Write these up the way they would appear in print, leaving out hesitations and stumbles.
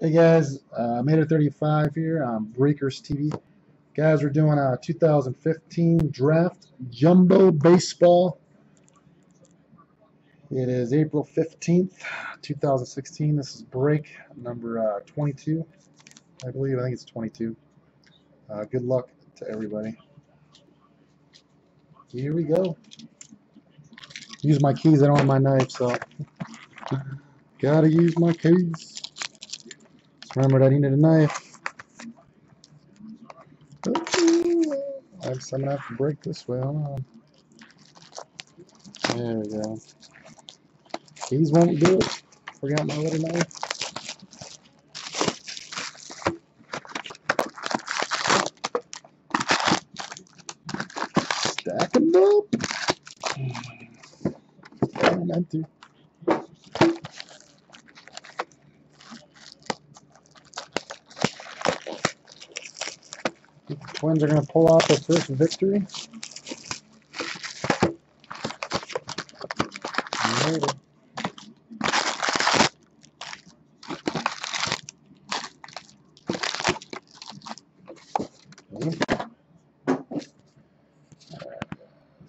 Hey guys, Mater 35 here on Breakers TV. Guys, we're doing a 2015 draft jumbo baseball. It is April 15th, 2016. This is break number 22, I believe. I think it's 22. Good luck to everybody. Here we go. Use my keys. I don't have my knife, so gotta use my keys. Just remembered I needed a knife. I guess I'm gonna have to break this way. Hold on. There we go. Keys won't do it. Forgot my little knife. Stack them up. I meant to. The Twins are going to pull out their first victory. Later.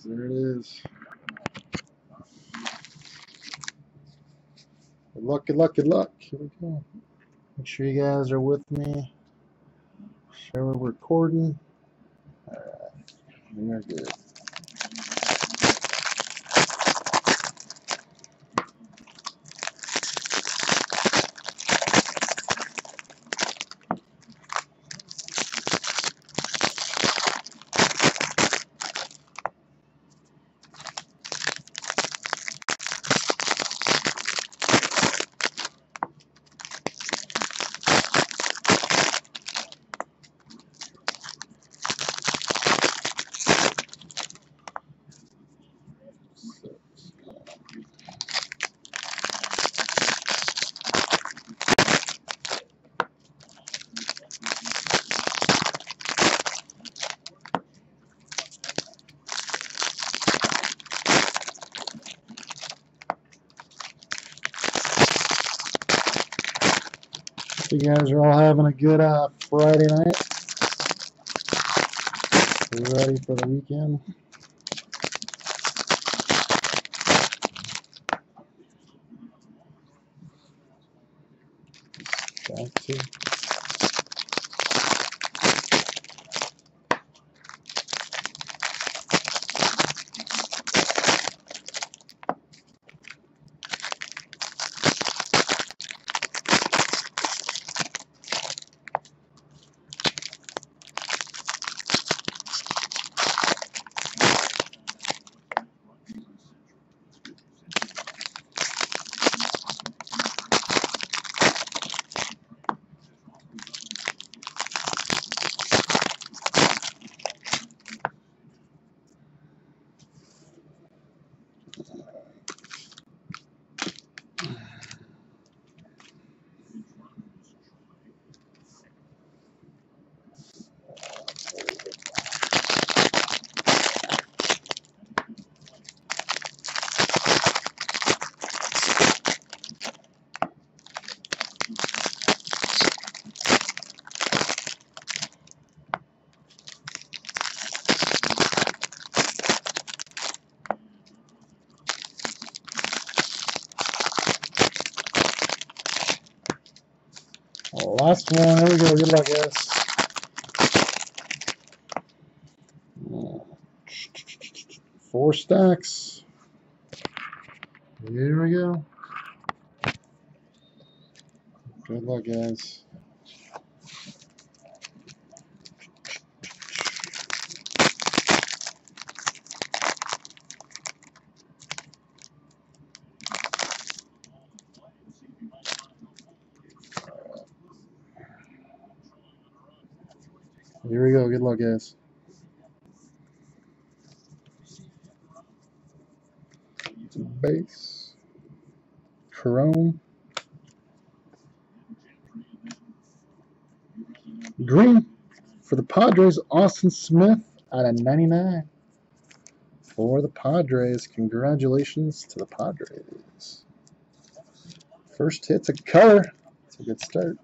There it is. Good luck, good luck, good luck. Here we go. Make sure you guys are with me. Sure we're recording. Alright. We are good. You guys are all having a good Friday night. You ready for the weekend? Back to. Last one. There we go. Good luck, guys. Four stacks. Here we go. Good luck, guys. Here we go. Good luck, guys. Base. Chrome. Green for the Padres, Austin Smith out of 99. For the Padres, congratulations to the Padres. First hit's a color. a good start.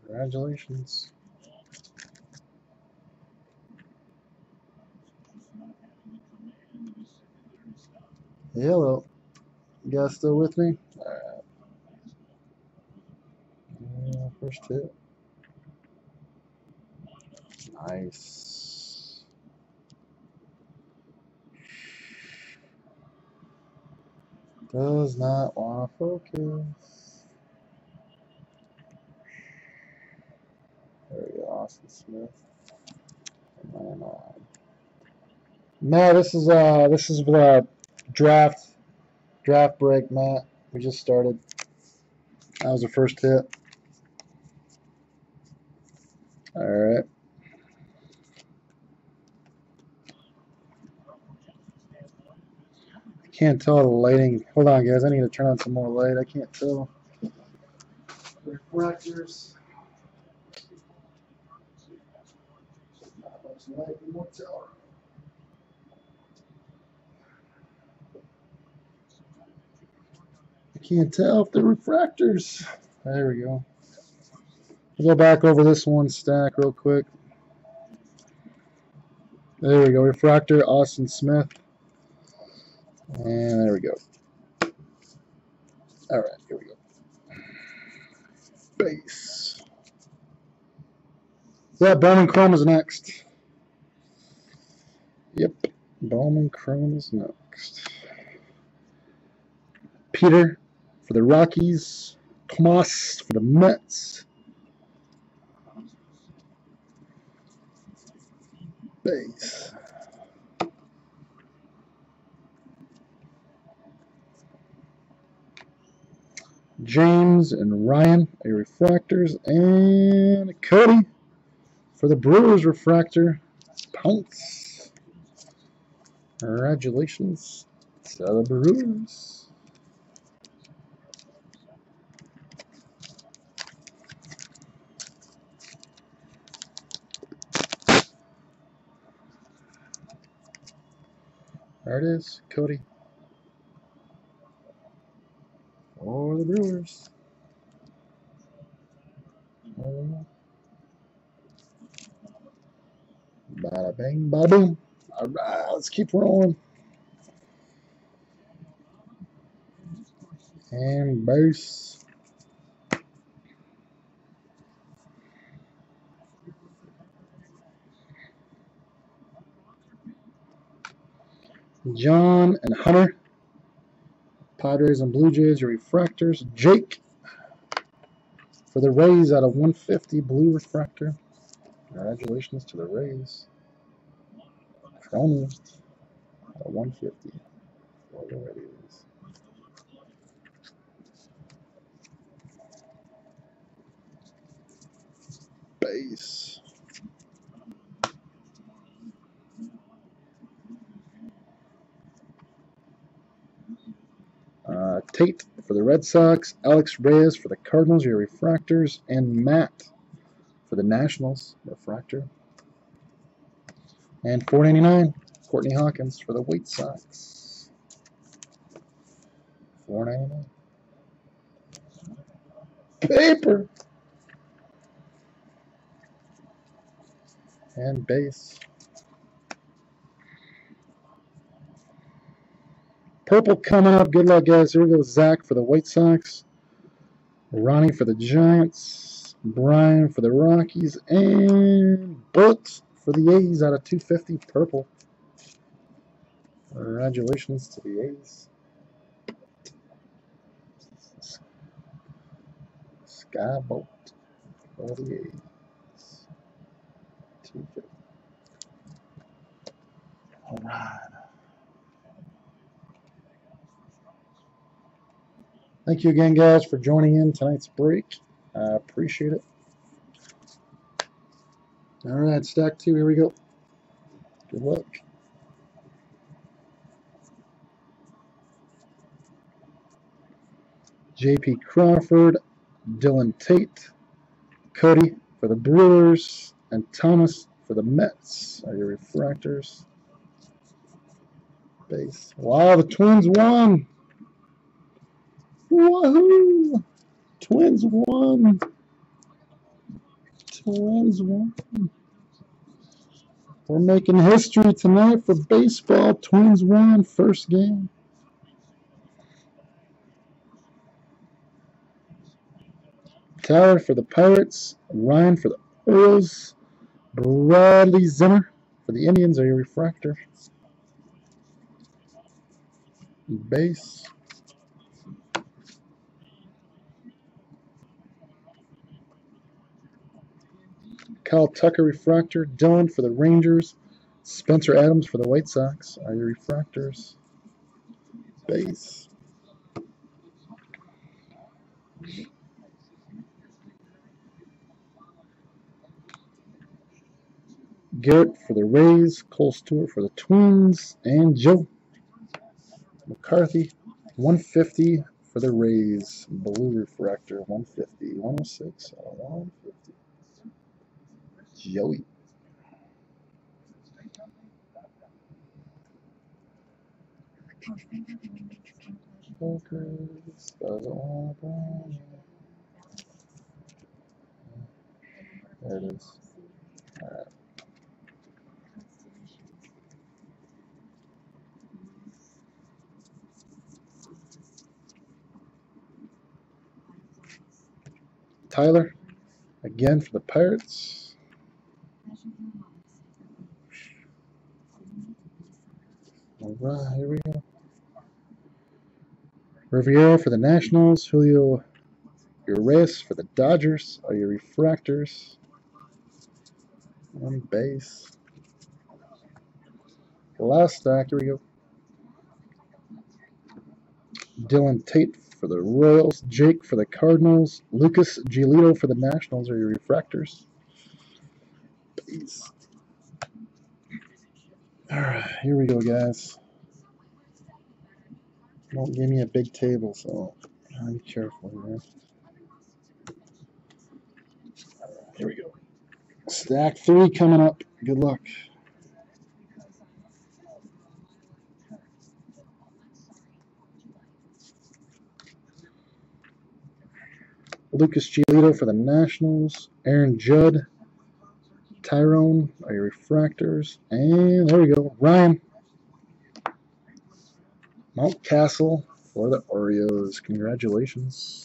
Congratulations. Hello. You guys still with me? Alright. First hit. Nice. Does not want to focus. There we go, Austin Smith. No, this is the draft break, Matt. We just started. That was the first hit. All right. I can't tell the lighting. Hold on, guys. I need to turn on some more light. I can't tell. Refractors. Not much light in one tower. I can't tell if they're refractors. There we go. We'll go back over this one stack real quick. There we go. Refractor, Austin Smith. And there we go. All right, here we go. Base. Yeah, Bowman Chrome is next. Yep, Bowman Chrome is next. Peter for the Rockies. Tomas for the Mets. Base. James and Ryan, a refractors, and Cody for the Brewers refractor. Pounce. Congratulations to the Brewers. There it is, Cody. For the Brewers. Bada bang, bada boom. All right, let's keep rolling. And base. John and Hunter. Padres and Blue Jays, your refractors. Jake for the Rays out of 150 blue refractor. Congratulations to the Rays. Crony out of 150. For the Rays. Base. Tate for the Red Sox, Alex Reyes for the Cardinals, your refractors, and Matt for the Nationals, refractor. And $4.99, Courtney Hawkins for the White Sox. $4.99. Paper. And base. Purple coming up. Good luck, guys. Here we go. Zach for the White Sox. Ronnie for the Giants. Brian for the Rockies. And Bolt for the A's out of 250. Purple. Congratulations to the A's. Sky Bolt for the A's. 250. All right. Thank you again, guys, for joining in tonight's break. I appreciate it. All right, stack 2, here we go. Good luck. J.P. Crawford, Dylan Tate, Cody for the Brewers, and Thomas for the Mets are your refractors. Base. Wow, the Twins won. Woohoo! Twins won. Twins won. We're making history tonight for baseball. Twins won first game. Tyler for the Pirates. Ryan for the Orioles. Bradley Zimmer for the Indians. Are your refractor? Base. Kyle Tucker refractor. Dylan for the Rangers. Spencer Adams for the White Sox are your refractors. Base. Garrett for the Rays. Cole Stewart for the Twins. And Joe McCarthy. 150 for the Rays. Blue refractor. 150. 106. 150. Joey. Focus. There it is. All right. Tyler, again for the Pirates. All right, here we go. Riviera for the Nationals. Julio Urias for the Dodgers are your refractors. On base. The last stack, here we go. Dylan Tate for the Royals. Jake for the Cardinals. Lucas Giolito for the Nationals are your refractors. Base. All right, here we go, guys. Don't give me a big table, so be careful here. Here we go. Stack 3 coming up. Good luck. Lucas Giolito for the Nationals. Aaron Judd. Tyrone are your refractors. And there we go. Ryan Mountcastle for the Orioles. Congratulations.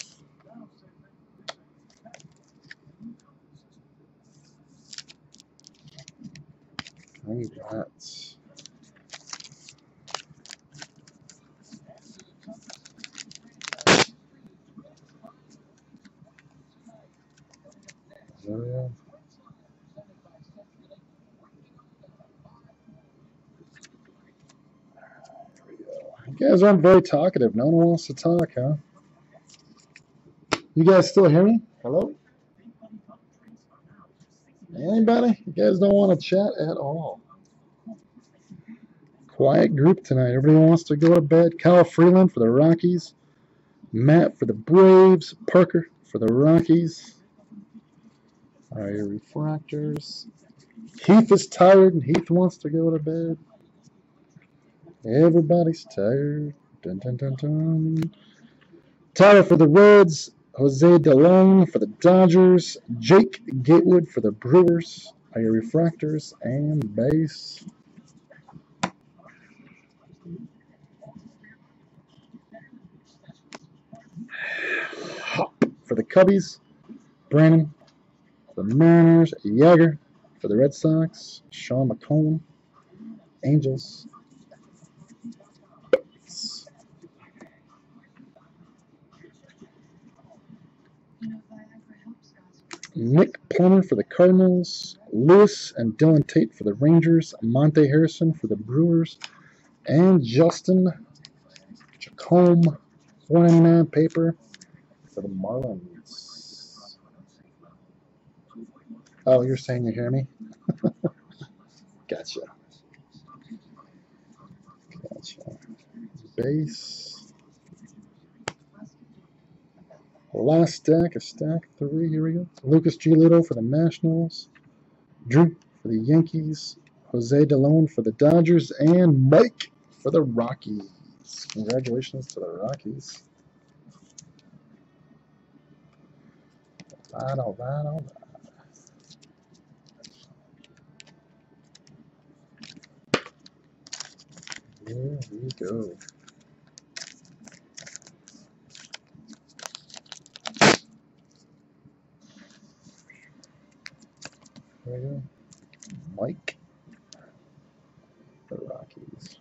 Congrats. You guys aren't very talkative. No one wants to talk, huh? You guys still hear me? Hello? Anybody? You guys don't want to chat at all. Quiet group tonight. Everybody wants to go to bed. Kyle Freeland for the Rockies. Matt for the Braves. Parker for the Rockies. All right, your refractors. Heath is tired and Heath wants to go to bed. Everybody's tired. Dun, dun, dun, dun. Tyler for the Reds. Jose DeLone for the Dodgers. Jake Gatewood for the Brewers are your refractors. And base. Hop for the Cubbies. Brandon for the Mariners. Jagger for the Red Sox. Sean McComb. Angels. Nick Plummer for the Cardinals. Lewis and Dylan Tate for the Rangers. Monte Harrison for the Brewers. And Justin Chacombe, 499 paper for the Marlins. Oh, you're saying you hear me? Gotcha. Base. Last stack is stack 3. Here we go. Lucas Giolito for the Nationals. Drew for the Yankees. Jose DeLone for the Dodgers. And Mike for the Rockies. Congratulations to the Rockies. All right. Here we go. There we go. Mike, the Rockies.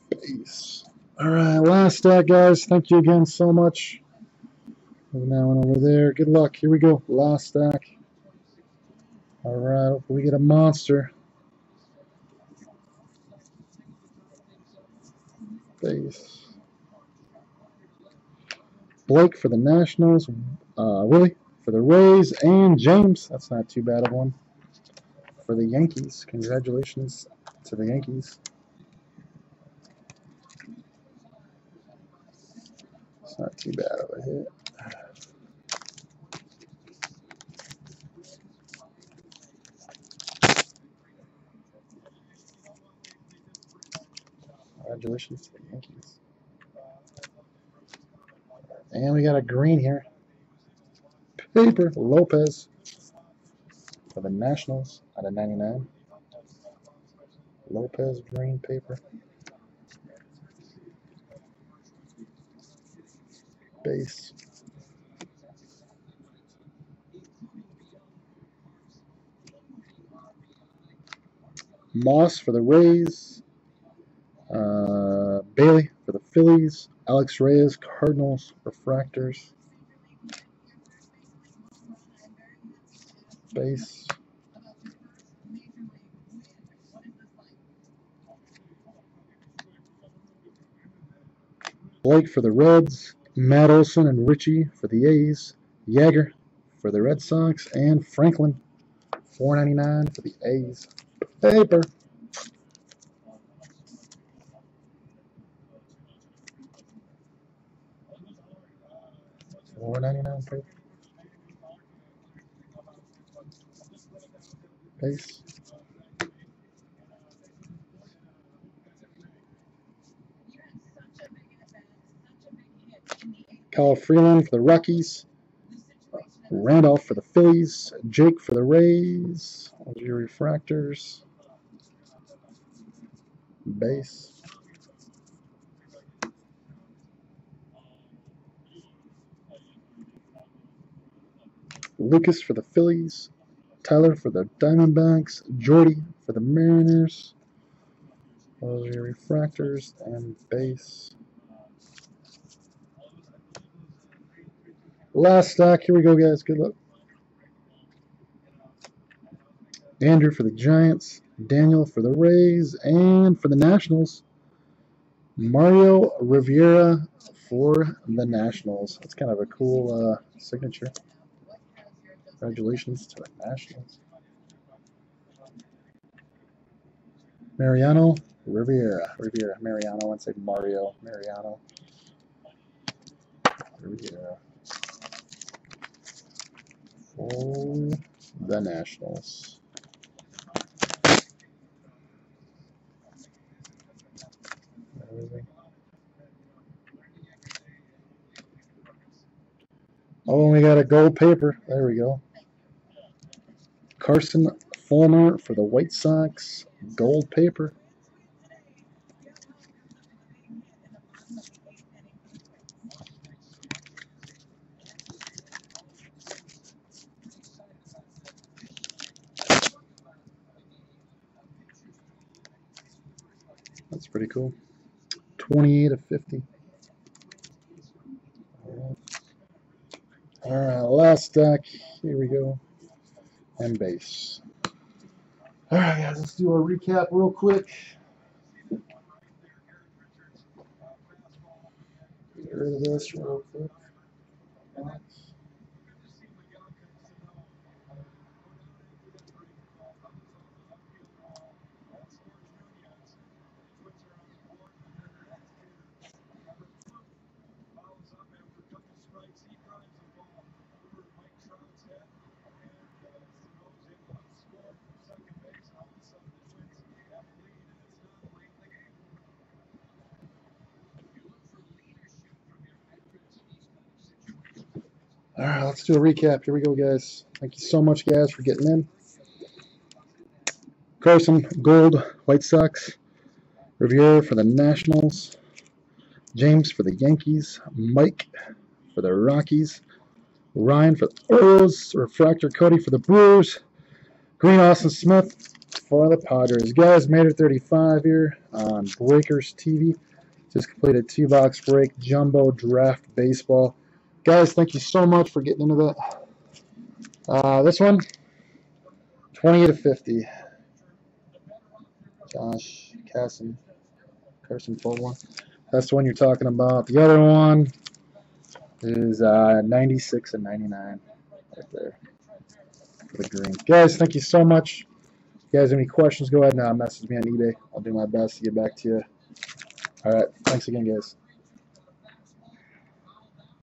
Base. All right, last stack, guys. Thank you again so much. Moving that one over there. Good luck. Here we go. Last stack. All right, hopefully we get a monster. Base. Blake for the Nationals. Willie for the Rays. And James. That's not too bad of one. For the Yankees. Congratulations to the Yankees. It's not too bad of a hit. Congratulations to the Yankees. And we got a green here. Paper Lopez for the Nationals out of 99. Lopez green paper. Base. Moss for the Rays. Bailey for the Phillies. Alex Reyes, Cardinals, refractors. Base. Blake for the Reds. Matt Olson and Richie for the A's. Yeager for the Red Sox. And Franklin, $4.99 for the A's. Paper. $4.99 paper. Base. Kyle Freeland for the Rockies. Randolph for the Phillies. Jake for the Rays. Those are your refractors. Base. Lucas for the Phillies. Tyler for the Diamondbacks. Jordy for the Mariners. Those are your refractors and base. Last stack. Here we go, guys. Good luck. Andrew for the Giants. Daniel for the Rays. And for the Nationals, Mario Rivera for the Nationals. That's kind of a cool signature. Congratulations to the Nationals. Mariano Rivera. Mariano. I want to say Mario. Mariano Rivera for the Nationals. Oh, and we got a gold paper. There we go. Carson Fulmer for the White Sox. Gold paper. That's pretty cool. 28 of 50. All right, last stack. Here we go. And base. All right, guys, let's do a recap real quick. Get rid of this real quick. All right, let's do a recap. Here we go, guys. Thank you so much, guys, for getting in. Carson, Gold, White Sox. Riviera for the Nationals. James for the Yankees. Mike for the Rockies. Ryan for the Orioles. Refractor Cody for the Brewers. Green Austin Smith for the Padres. Guys, made it 35 here on Breakers TV. Just completed 2-box break, Jumbo Draft Baseball. Guys, thank you so much for getting into that. This one, 20/50. Josh Carson full one. That's the one you're talking about. The other one is 96 and 99 right there for the green. Guys, thank you so much. If you guys have any questions, go ahead and message me on eBay. I'll do my best to get back to you. All right. Thanks again, guys.